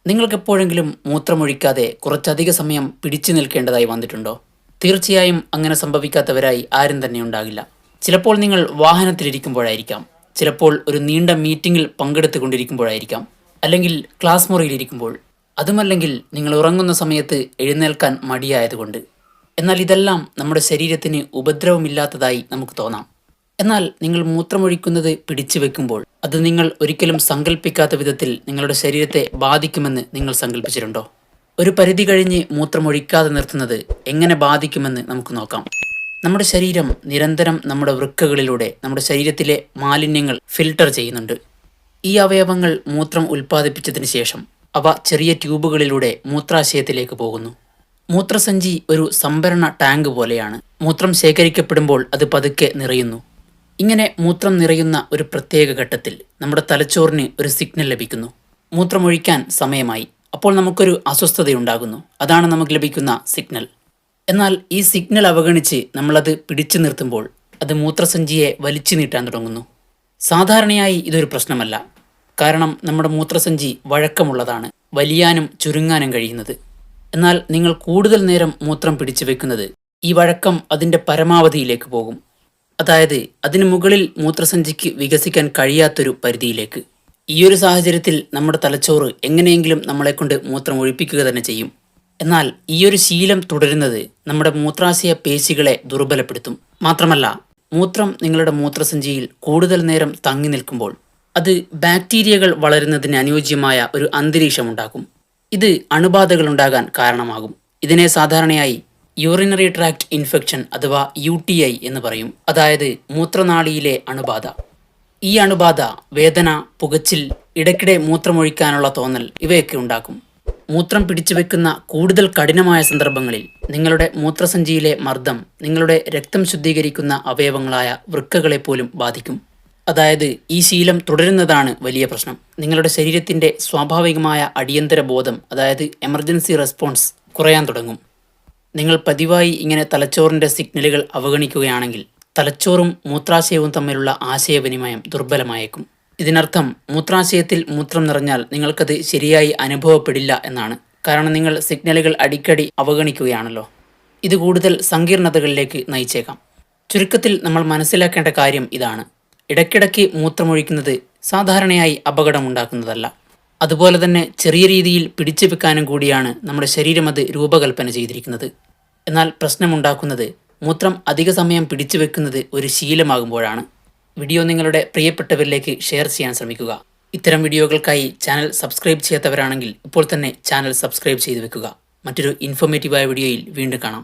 നിങ്ങൾക്കെപ്പോഴെങ്കിലും മൂത്രമൊഴിക്കാതെ കുറച്ചധിക സമയം പിടിച്ചു നിൽക്കേണ്ടതായി വന്നിട്ടുണ്ടോ? തീർച്ചയായും അങ്ങനെ സംഭവിക്കാത്തവരായി ആരും തന്നെ ഉണ്ടാകില്ല. ചിലപ്പോൾ നിങ്ങൾ വാഹനത്തിലിരിക്കുമ്പോഴായിരിക്കാം, ചിലപ്പോൾ ഒരു നീണ്ട മീറ്റിംഗിൽ പങ്കെടുത്തുകൊണ്ടിരിക്കുമ്പോഴായിരിക്കാം, അല്ലെങ്കിൽ ക്ലാസ് മുറിയിലിരിക്കുമ്പോൾ, അതുമല്ലെങ്കിൽ നിങ്ങൾ ഉറങ്ങുന്ന സമയത്ത് എഴുന്നേൽക്കാൻ മടിയായതുകൊണ്ട്. എന്നാൽ ഇതെല്ലാം നമ്മുടെ ശരീരത്തിന് ഉപദ്രവമില്ലാത്തതായി നമുക്ക് തോന്നാം. എന്നാൽ നിങ്ങൾ മൂത്രമൊഴിക്കുന്നത് പിടിച്ചു വെക്കുമ്പോൾ അത് നിങ്ങൾ ഒരിക്കലും സങ്കല്പിക്കാത്ത വിധത്തിൽ നിങ്ങളുടെ ശരീരത്തെ ബാധിക്കുമെന്ന് നിങ്ങൾ സങ്കല്പിച്ചിട്ടുണ്ടോ? ഒരു പരിധി കഴിഞ്ഞ് മൂത്രമൊഴിക്കാതെ നിർത്തുന്നത് എങ്ങനെ ബാധിക്കുമെന്ന് നമുക്ക് നോക്കാം. നമ്മുടെ ശരീരം നിരന്തരം നമ്മുടെ വൃക്കകളിലൂടെ നമ്മുടെ ശരീരത്തിലെ മാലിന്യങ്ങൾ ഫിൽട്ടർ ചെയ്യുന്നുണ്ട്. ഈ അവയവങ്ങൾ മൂത്രം ഉൽപ്പാദിപ്പിച്ചതിന് ശേഷം അവ ചെറിയ ട്യൂബുകളിലൂടെ മൂത്രാശയത്തിലേക്ക് പോകുന്നു. മൂത്രസഞ്ചി ഒരു സംഭരണ ടാങ്ക് പോലെയാണ്. മൂത്രം ശേഖരിക്കപ്പെടുമ്പോൾ അത് പതുക്കെ നിറയുന്നു. ഇങ്ങനെ മൂത്രം നിറയുന്ന ഒരു പ്രത്യേക ഘട്ടത്തിൽ നമ്മുടെ തലച്ചോറിന് ഒരു സിഗ്നൽ ലഭിക്കുന്നു. മൂത്രമൊഴിക്കാൻ സമയമായി. അപ്പോൾ നമുക്കൊരു അസ്വസ്ഥതയുണ്ടാകുന്നു. അതാണ് നമുക്ക് ലഭിക്കുന്ന സിഗ്നൽ. എന്നാൽ ഈ സിഗ്നൽ അവഗണിച്ച് നമ്മളത് പിടിച്ചു നിർത്തുമ്പോൾ അത് മൂത്രസഞ്ചിയെ വലിച്ചു നീട്ടാൻ തുടങ്ങുന്നു. സാധാരണയായി ഇതൊരു പ്രശ്നമല്ല, കാരണം നമ്മുടെ മൂത്രസഞ്ചി വഴക്കമുള്ളതാണ്, വലിയാനും ചുരുങ്ങാനും കഴിയുന്നത്. എന്നാൽ നിങ്ങൾ കൂടുതൽ നേരം മൂത്രം പിടിച്ചു വെക്കുന്നത് ഈ വഴക്കം അതിൻ്റെ പരമാവധിയിലേക്ക് പോകും. അതായത് അതിനു മുകളിൽ മൂത്രസഞ്ചിക്ക് വികസിക്കാൻ കഴിയാത്തൊരു പരിധിയിലേക്ക്. ഈയൊരു സാഹചര്യത്തിൽ നമ്മുടെ തലച്ചോറ് എങ്ങനെയെങ്കിലും നമ്മളെക്കൊണ്ട് മൂത്രം ഒഴിപ്പിക്കുക തന്നെ ചെയ്യും. എന്നാൽ ഈയൊരു ശീലം തുടരുന്നത് നമ്മുടെ മൂത്രാശയ പേശികളെ ദുർബലപ്പെടുത്തും. മാത്രമല്ല, മൂത്രം നിങ്ങളുടെ മൂത്രസഞ്ചിയിൽ കൂടുതൽ നേരം തങ്ങി നിൽക്കുമ്പോൾ അത് ബാക്ടീരിയകൾ വളരുന്നതിന് അനുയോജ്യമായ ഒരു അന്തരീക്ഷം ഉണ്ടാക്കും. ഇത് അണുബാധകൾ ഉണ്ടാകാൻ കാരണമാകും. ഇതിനെ സാധാരണയായി യൂറിനറി ട്രാക്ട് ഇൻഫെക്ഷൻ അഥവാ UTI എന്ന് പറയും. അതായത് മൂത്രനാളിയിലെ അണുബാധ. ഈ അണുബാധ വേദന, പുകച്ചിൽ, ഇടയ്ക്കിടെ മൂത്രമൊഴിക്കാനുള്ള തോന്നൽ ഇവയൊക്കെ ഉണ്ടാക്കും. മൂത്രം പിടിച്ചു വെക്കുന്ന കൂടുതൽ കഠിനമായ സന്ദർഭങ്ങളിൽ നിങ്ങളുടെ മൂത്രസഞ്ചിയിലെ മർദ്ദം നിങ്ങളുടെ രക്തം ശുദ്ധീകരിക്കുന്ന അവയവങ്ങളായ വൃക്കകളെ പോലും ബാധിക്കും. അതായത് ഈ ശീലം തുടരുന്നതാണ് വലിയ പ്രശ്നം. നിങ്ങളുടെ ശരീരത്തിൻ്റെ സ്വാഭാവികമായ അടിയന്തര ബോധം, അതായത് എമർജൻസി റെസ്പോൺസ് കുറയാൻ തുടങ്ങും. നിങ്ങൾ പതിവായി ഇങ്ങനെ തലച്ചോറിൻ്റെ സിഗ്നലുകൾ അവഗണിക്കുകയാണെങ്കിൽ തലച്ചോറും മൂത്രാശയവും തമ്മിലുള്ള ആശയവിനിമയം ദുർബലമായേക്കും. ഇതിനർത്ഥം മൂത്രാശയത്തിൽ മൂത്രം നിറഞ്ഞാൽ നിങ്ങൾക്കത് ശരിയായി അനുഭവപ്പെടില്ല എന്നാണ്. കാരണം നിങ്ങൾ സിഗ്നലുകൾ അടിക്കടി അവഗണിക്കുകയാണല്ലോ. ഇത് കൂടുതൽ സങ്കീർണതകളിലേക്ക് നയിച്ചേക്കാം. ചുരുക്കത്തിൽ നമ്മൾ മനസ്സിലാക്കേണ്ട കാര്യം ഇതാണ്: ഇടയ്ക്കിടയ്ക്ക് മൂത്രമൊഴിക്കുന്നത് സാധാരണയായി അപകടമുണ്ടാക്കുന്നതല്ല. അതുപോലെ തന്നെ ചെറിയ രീതിയിൽ പിടിച്ചു വെക്കാനും കൂടിയാണ് നമ്മുടെ ശരീരം അത് രൂപകൽപ്പന ചെയ്തിരിക്കുന്നത്. എന്നാൽ പ്രശ്നമുണ്ടാക്കുന്നത് മൂത്രം അധിക സമയം പിടിച്ചു വെക്കുന്നത് ഒരു ശീലമാകുമ്പോഴാണ്. വീഡിയോ നിങ്ങളുടെ പ്രിയപ്പെട്ടവരിലേക്ക് ഷെയർ ചെയ്യാൻ ശ്രമിക്കുക. ഇത്തരം വീഡിയോകൾക്കായി ചാനൽ സബ്സ്ക്രൈബ് ചെയ്യാത്തവരാണെങ്കിൽ ഇപ്പോൾ തന്നെ ചാനൽ സബ്സ്ക്രൈബ് ചെയ്തു വെക്കുക. മറ്റൊരു ഇൻഫോർമേറ്റീവായ വീഡിയോയിൽ വീണ്ടും കാണാം.